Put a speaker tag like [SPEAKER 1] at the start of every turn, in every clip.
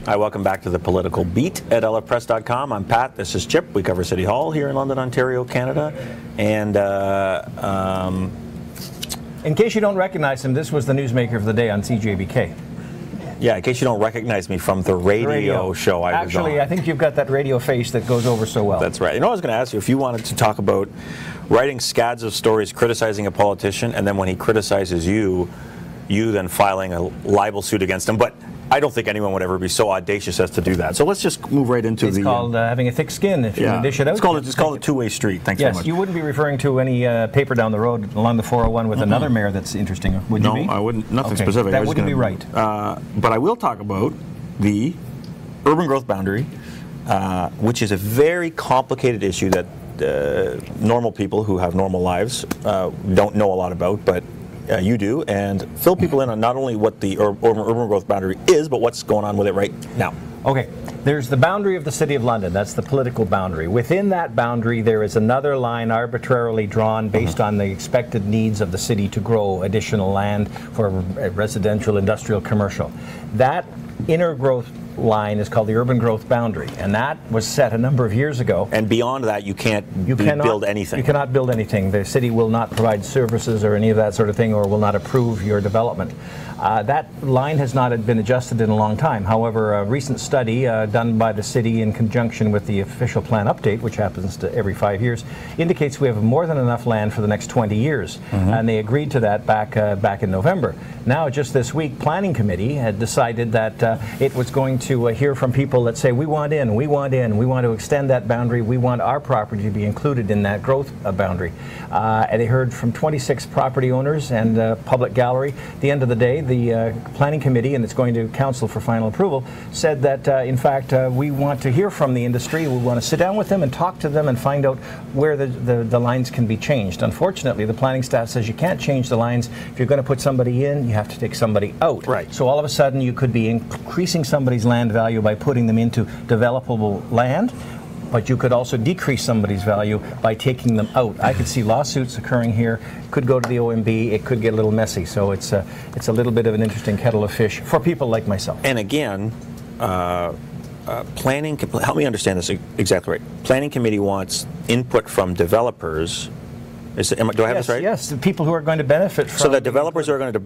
[SPEAKER 1] Hi, welcome back to the Political Beat at lfpress.com. I'm Pat. This is Chip. We cover City Hall here in London, Ontario, Canada. And
[SPEAKER 2] in case you don't recognize him, this was the newsmaker of the day on CJBK.
[SPEAKER 1] Yeah, in case you don't recognize me from the radio show I was on.
[SPEAKER 2] Actually, I think you've got that radio face that goes over so well.
[SPEAKER 1] That's right. You know, I was going to ask you if you wanted to talk about writing scads of stories criticizing a politician, and then when he criticizes you, you then filing a libel suit against him. But I don't think anyone would ever be so audacious as to do that. So let's just move right into
[SPEAKER 2] it's called having a thick skin if you dish it out.
[SPEAKER 1] It's called a two-way street. Thanks very much.
[SPEAKER 2] Yes, you wouldn't be referring to any paper down the road along the 401 with another mayor that's interesting, would you be?
[SPEAKER 1] No, I wouldn't. Nothing specific.
[SPEAKER 2] That wouldn't be right.
[SPEAKER 1] But I will talk about the urban growth boundary, which is a very complicated issue that normal people who have normal lives don't know a lot about, but you do, and fill people in on not only what the urban growth boundary is, but what's going on with it right now.
[SPEAKER 2] Okay, there's the boundary of the City of London. That's the political boundary. Within that boundary, there is another line arbitrarily drawn based on the expected needs of the city to grow additional land for residential, industrial, commercial. That inner growth line is called the urban growth boundary, and that was set a number of years ago.
[SPEAKER 1] And beyond that, you cannot build anything.
[SPEAKER 2] You cannot build anything. The city will not provide services or any of that sort of thing, or will not approve your development. That line has not been adjusted in a long time. However, a recent study done by the city in conjunction with the official plan update, which happens to every 5 years, indicates we have more than enough land for the next 20 years. And they agreed to that back in November. Now, just this week, Planning Committee had decided that it was going to hear from people that say, we want to extend that boundary, we want our property to be included in that growth boundary. And they heard from 26 property owners and public gallery. At the end of the day, the Planning Committee, and it's going to Council for final approval, said that in fact we want to hear from the industry. We want to sit down with them and talk to them and find out where the lines can be changed. Unfortunately, the planning staff says you can't change the lines. If you're going to put somebody in, you have to take somebody out.
[SPEAKER 1] Right.
[SPEAKER 2] So all of a sudden you could be increasing somebody's land value by putting them into developable land, but you could also decrease somebody's value by taking them out. I could see lawsuits occurring here. Could go to the OMB. It could get a little messy. So it's a little bit of an interesting kettle of fish for people like myself.
[SPEAKER 1] And again, planning. Help me understand this exactly right. Planning Committee wants input from developers. Do I have this right?
[SPEAKER 2] Yes, the people who are going to benefit from.
[SPEAKER 1] So the developers are going to,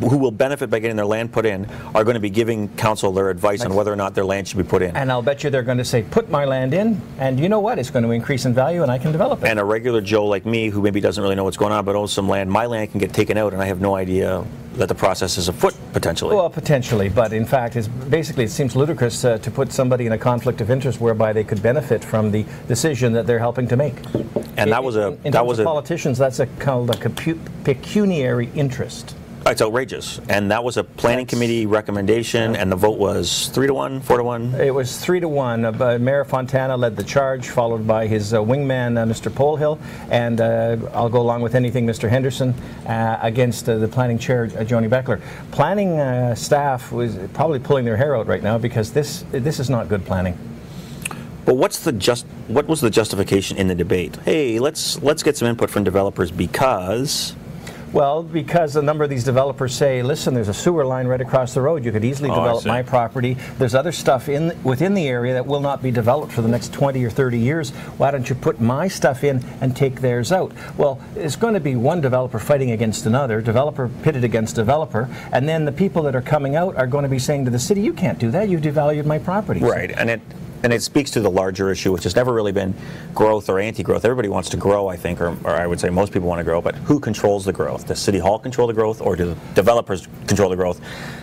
[SPEAKER 1] who will benefit by getting their land put in, are going to be giving council their advice on whether or not their land should be put in.
[SPEAKER 2] And I'll bet you they're going to say, put my land in, and you know what? It's going to increase in value, and I can develop it.
[SPEAKER 1] And a regular Joe like me, who maybe doesn't really know what's going on, but owns some land, my land can get taken out, and I have no idea that the process is afoot, potentially.
[SPEAKER 2] Well, potentially, but in fact, it seems ludicrous to put somebody in a conflict of interest whereby they could benefit from the decision that they're helping to make.
[SPEAKER 1] And that was a
[SPEAKER 2] politicians. That's called a pecuniary interest.
[SPEAKER 1] It's outrageous, and that was a planning committee recommendation, and the vote was 3-1, 4-1.
[SPEAKER 2] It was 3-1. Mayor Fontana led the charge, followed by his wingman, Mr. Polhill, and I'll go along with anything, Mr. Henderson, against the planning chair, Joni Beckler. Planning staff was probably pulling their hair out right now because this is not good planning.
[SPEAKER 1] But what was the justification in the debate? Hey, let's get some input from developers because.
[SPEAKER 2] Well, because a number of these developers say, listen, there's a sewer line right across the road. You could easily develop my property. There's other stuff within the area that will not be developed for the next 20 or 30 years. Why don't you put my stuff in and take theirs out? Well, it's going to be one developer fighting against another, developer pitted against developer, and then the people that are coming out are going to be saying to the city, you can't do that. You devalued my property.
[SPEAKER 1] Right, and it speaks to the larger issue, which has never really been growth or anti-growth. Everybody wants to grow, I think, or I would say most people want to grow, but who controls the growth? Does City Hall control the growth, or do the developers control the growth?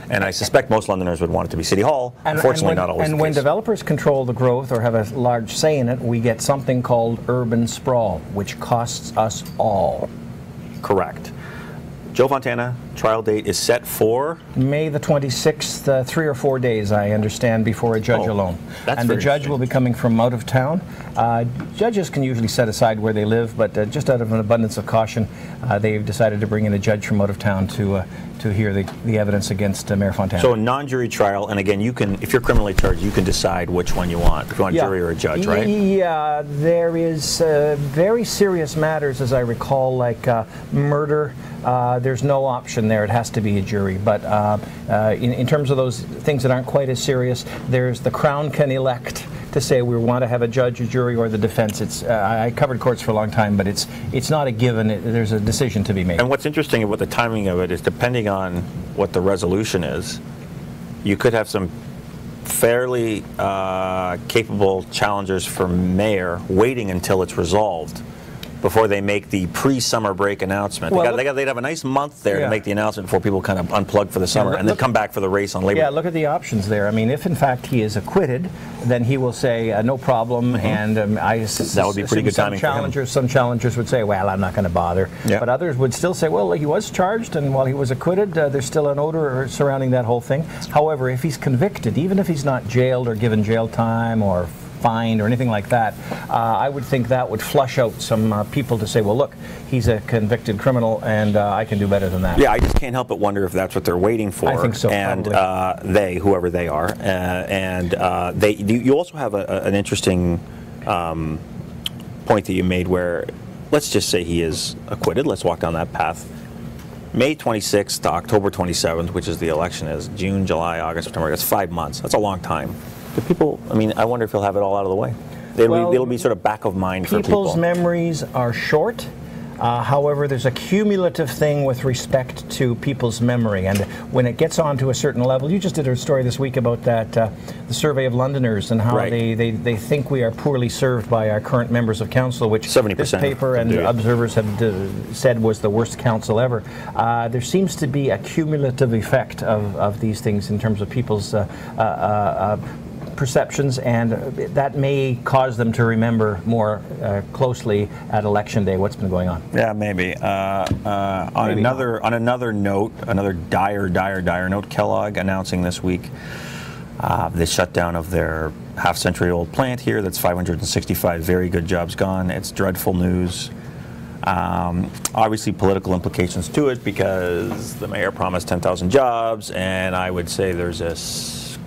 [SPEAKER 1] And I suspect most Londoners would want it to be City Hall. Unfortunately, not always the case.
[SPEAKER 2] And when developers control the growth or have a large say in it, we get something called urban sprawl, which costs us all.
[SPEAKER 1] Correct. Joe Fontana, trial date is set for?
[SPEAKER 2] May the 26th, 3 or 4 days, I understand, before a judge alone. And the judge will be coming from out of town. Judges can usually set aside where they live, but just out of an abundance of caution, they've decided to bring in a judge from out of town to hear the evidence against Mayor Fontana.
[SPEAKER 1] So a non-jury trial, and again, you can, if you're criminally charged, you can decide which one you want, if you want a jury or a judge, right?
[SPEAKER 2] Yeah, there is very serious matters, as I recall, like murder. There's no option. in there, it has to be a jury. But in terms of those things that aren't quite as serious, there's the Crown can elect to say we want to have a judge, a jury, or the defense. It's I covered courts for a long time, but it's not a given. There's a decision to be made.
[SPEAKER 1] And what's interesting about the timing of it is, depending on what the resolution is, you could have some fairly capable challengers for mayor waiting until it's resolved before they make the pre-summer break announcement.
[SPEAKER 2] Well,
[SPEAKER 1] they'd have a nice month there to make the announcement before people kind of unplug for the summer and then come back for the race on Labor Day.
[SPEAKER 2] Yeah, look at the options there. I mean, if in fact he is acquitted, then he will say no problem, and
[SPEAKER 1] that would be pretty good timing for him.
[SPEAKER 2] Some challengers would say, well, I'm not going to bother. Yeah. But others would still say, well, he was charged, and while he was acquitted, there's still an odor surrounding that whole thing. However, if he's convicted, even if he's not jailed or given jail time or fined or anything like that, I would think that would flush out some people to say, well, look, he's a convicted criminal and I can do better than that.
[SPEAKER 1] Yeah, I just can't help but wonder if that's what they're waiting for.
[SPEAKER 2] I think so,
[SPEAKER 1] and whoever they are, you also have an interesting point that you made where, let's just say he is acquitted. Let's walk down that path. May 26th to October 27th, which is the election, is June, July, August, September. That's 5 months. That's a long time. Do people, I mean, I wonder if he'll have it all out of the way. It'll be sort of back of mind for people.
[SPEAKER 2] People's memories are short. However, there's a cumulative thing with respect to people's memory, and when it gets on to a certain level, you just did a story this week about that, the survey of Londoners and how they think we are poorly served by our current members of council, which
[SPEAKER 1] 70%
[SPEAKER 2] this paper and observers have said was the worst council ever. There seems to be a cumulative effect of these things in terms of people's perceptions, and that may cause them to remember more closely at election day what's been going on.
[SPEAKER 1] Yeah, maybe. On another note, another dire note, Kellogg announcing this week the shutdown of their half-century-old plant here. That's 565 very good jobs gone. It's dreadful news. Obviously political implications to it because the mayor promised 10,000 jobs, and I would say there's a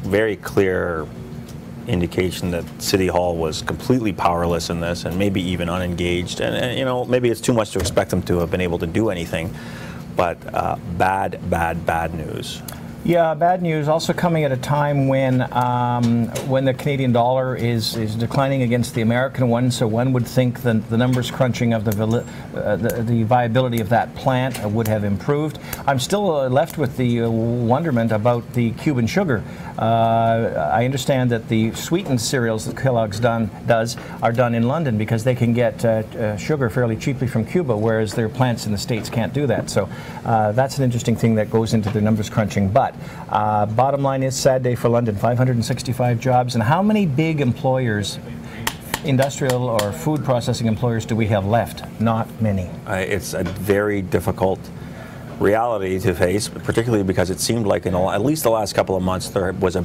[SPEAKER 1] very clear indication that City Hall was completely powerless in this and maybe even unengaged, and you know, maybe it's too much to expect them to have been able to do anything, but bad news.
[SPEAKER 2] Yeah, bad news. Also coming at a time when the Canadian dollar is declining against the American one, so one would think that the numbers crunching of the viability of that plant would have improved. I'm still left with the wonderment about the Cuban sugar. I understand that the sweetened cereals that Kellogg's does are done in London because they can get sugar fairly cheaply from Cuba, whereas their plants in the States can't do that. So that's an interesting thing that goes into the numbers crunching. But bottom line is, sad day for London, 565 jobs. And how many big employers, industrial or food processing employers, do we have left? Not many.
[SPEAKER 1] It's a very difficult reality to face, particularly because it seemed like in at least the last couple of months there was a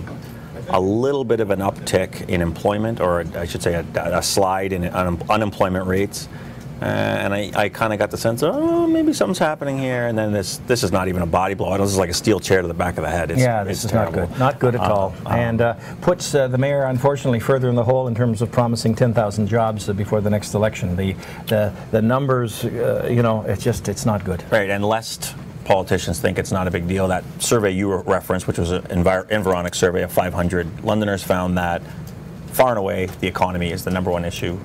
[SPEAKER 1] little bit of an uptick in employment, or I should say a slide in unemployment rates. And I kind of got the sense, oh, maybe something's happening here. And then this is not even a body blow. This is like a steel chair to the back of the head.
[SPEAKER 2] This is terrible. Not good. Not good at all. And puts the mayor, unfortunately, further in the hole in terms of promising 10,000 jobs before the next election. The numbers, it's not good.
[SPEAKER 1] Right, and lest politicians think it's not a big deal, that survey you referenced, which was an Environics survey of 500 Londoners, found that far and away the economy is the #1 issue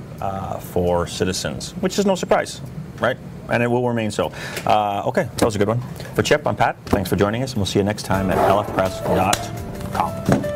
[SPEAKER 1] for citizens, which is no surprise, right? And it will remain so. Okay, that was a good one. For Chip, I'm Pat. Thanks for joining us, and we'll see you next time at lfpress.com.